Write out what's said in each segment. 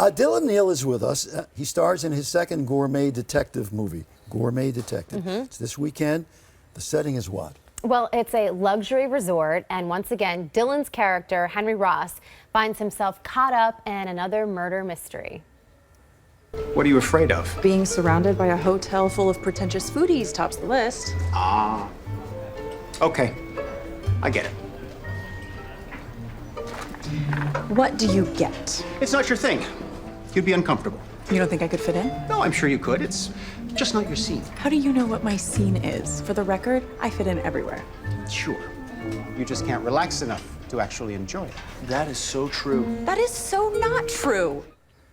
Dylan Neal is with us. He stars in his second Gourmet Detective movie, Gourmet Detective. It's this weekend. The setting is what? Well, it's a luxury resort, and once again, Dylan's character, Henry Ross, finds himself caught up in another murder mystery. What are you afraid of? Being surrounded by a hotel full of pretentious foodies tops the list. Ah. Okay. I get it. What do you get? It's not your thing. You'd be uncomfortable. You don't think I could fit in? No, I'm sure you could. It's just not your scene. How do you know what my scene is? For the record, I fit in everywhere. Sure. You just can't relax enough to actually enjoy it. That is so true. That is so not true.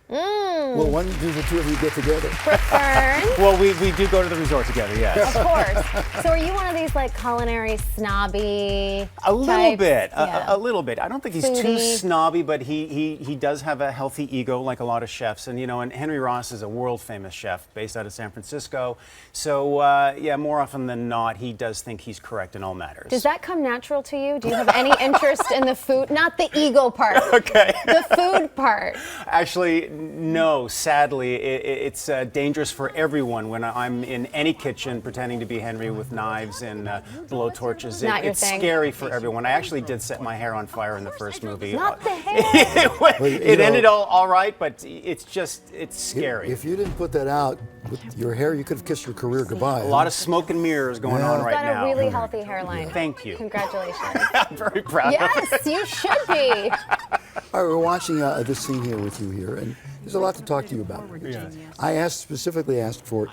Well, when do the two of you get together? Fern, Well, we do go to the resort together, yes. of course. So are you one of these like culinary snobby A little types? bit, Yeah. a little bit. I don't think he's too Foodie. snobby, but he does have a healthy ego, like a lot of chefs. And and Henry Ross is a world famous chef based out of San Francisco. So yeah, more often than not, he does think he's correct in all matters. Does that come natural to you? Do you have any interest in the food? Not the ego part. Okay. The food part. Actually, no. Sadly, it's dangerous for everyone when I'm in any kitchen pretending to be Henry with knives and blowtorches. Not your It's thing. scary for everyone. I actually did set my hair on fire in the first movie. Not the hair. It ended all right, but it's scary. If you didn't put that out with your hair, you could have kissed your career goodbye. A lot of smoke and mirrors going on Yeah. right Got now. a really healthy hairline. Thank you. Congratulations. I'm very proud of it. Yes, you should be. All right, we're watching this scene here with you here, and there's a lot to talk to you about. I specifically asked for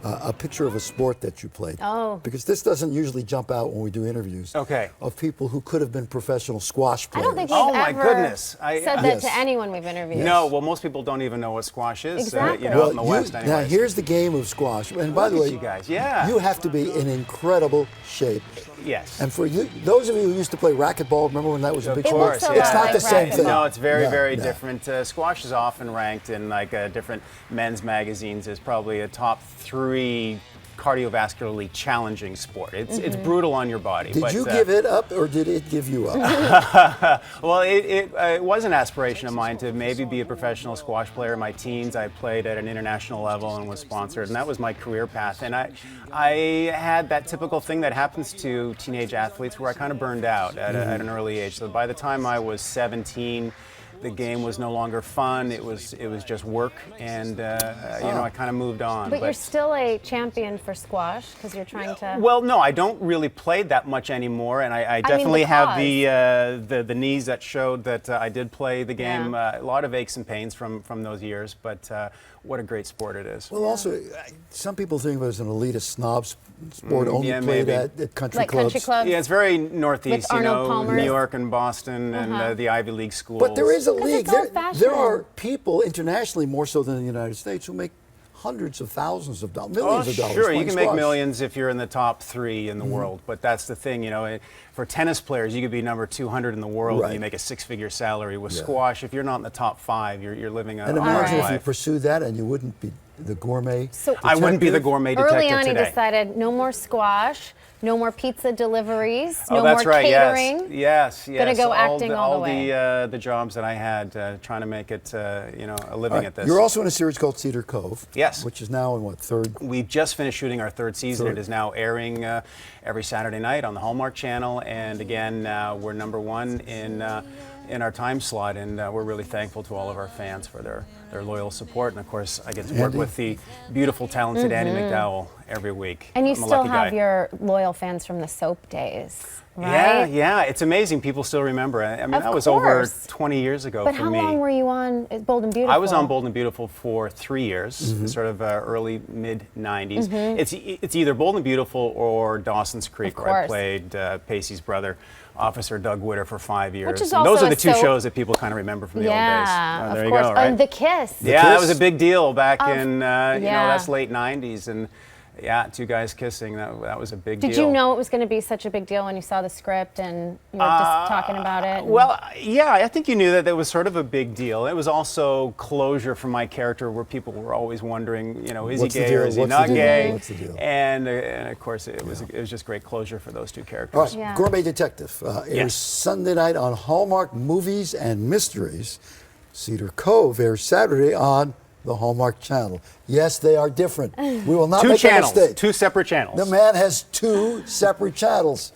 a picture of a sport that you played. Oh. Because this doesn't usually jump out when we do interviews. Okay. Of people who could have been professional squash I players. don't think we've Oh, my ever goodness. said that Yes. to anyone we've interviewed. No, well, most people don't even know what squash is. Exactly. Out in the West, now anyways. here's the game of squash. And by the Look way, at you guys. Yeah. you have to be in incredible shape. Yes. And for you, those of you who used to play racquetball, remember when that was a big It sport? looks a yeah. lot It's not like the same racquetball. thing. No, it's very, No, very no. different. Squash is often ranked in different men's magazines as probably a top 3 cardiovascularly challenging sport. It's brutal on your body. Did but, you give it up, or did it give you up? Well, it was an aspiration of mine to maybe be a professional squash player. In my teens, I played at an international level and was sponsored, and that was my career path. And I had that typical thing that happens to teenage athletes where I kind of burned out at an early age. So by the time I was 17, the game was no longer fun. It was just work, and I kind of moved on. But you're still a champion for squash because you're trying to. Well, no, I don't really play that much anymore, and I definitely have the knees that showed that I did play the game. Yeah. A lot of aches and pains from those years, but what a great sport it is. Well, also, some people think of it as an elitist snob sport, only yeah, played maybe. at country Like clubs. country clubs. Yeah, it's very northeast, With Arnold Palmer. New York and Boston and the Ivy League schools. But there is a 'Cause league. it's old-fashioned. There are people internationally, more so than in the United States, who make hundreds of thousands of dollars, millions of dollars. Sure, you playing can make squash. millions if you're in the top 3 in the world. But that's the thing, for tennis players, you could be number 200 in the world and you Right. make a 6-figure salary. With Yeah. squash, if you're not in the top 5, you're living a And hard imagine if you life. pursued that and you wouldn't be the gourmet. So I wouldn't be the detective. gourmet detective early on, he today. decided no more squash, no more pizza deliveries, Oh, no that's more right. catering. Yes. Gonna go acting all the way. The jobs that I had, trying to make it, a living All right, at this. You're also in a series called Cedar Cove. Yes. Which is now in what, third? We've just finished shooting our 3rd season. Third. It is now airing every Saturday night on the Hallmark Channel, and again, we're number 1 in our time slot, and we're really thankful to all of our fans for their loyal support. And of course, I get to work Andy? with the beautiful, talented Andy McDowell every week. And you I'm a still lucky have guy. your loyal fans from the soap days, right? Yeah, it's amazing. People still remember. I mean, Of that was over course. 20 years ago But for how me. long were you on Bold and Beautiful? I was on Bold and Beautiful for 3 years, sort of early, mid-90s. It's either Bold and Beautiful or Dawson's Creek, Of where I course. played Pacey's brother, Officer Doug Witter, for 5 years. Which is And those also are the a 2 soap. shows that people kind of remember from the old days. Yeah, There of you course. go, right? And The Kiss. Yeah, that Kiss? was a big deal back Of- in, yeah. that's late 90s. And yeah, 2 guys kissing, that was a big deal. Did you know it was going to be such a big deal when you saw the script and you were just talking about it? Well, yeah, I think you knew that it was sort of a big deal. It was also closure for my character, where people were always wondering, is What's he the gay deal? or is he What's the not deal? gay? What's the deal? And of course, it was just great closure for those 2 characters. All right, Yeah. Gourmet Detective airs Yes. Sunday night on Hallmark Movies and Mysteries. Cedar Cove airs Saturday on the Hallmark Channel. Yes, they are different. We will not Two make channels, a mistake. two separate channels. The man has two separate channels.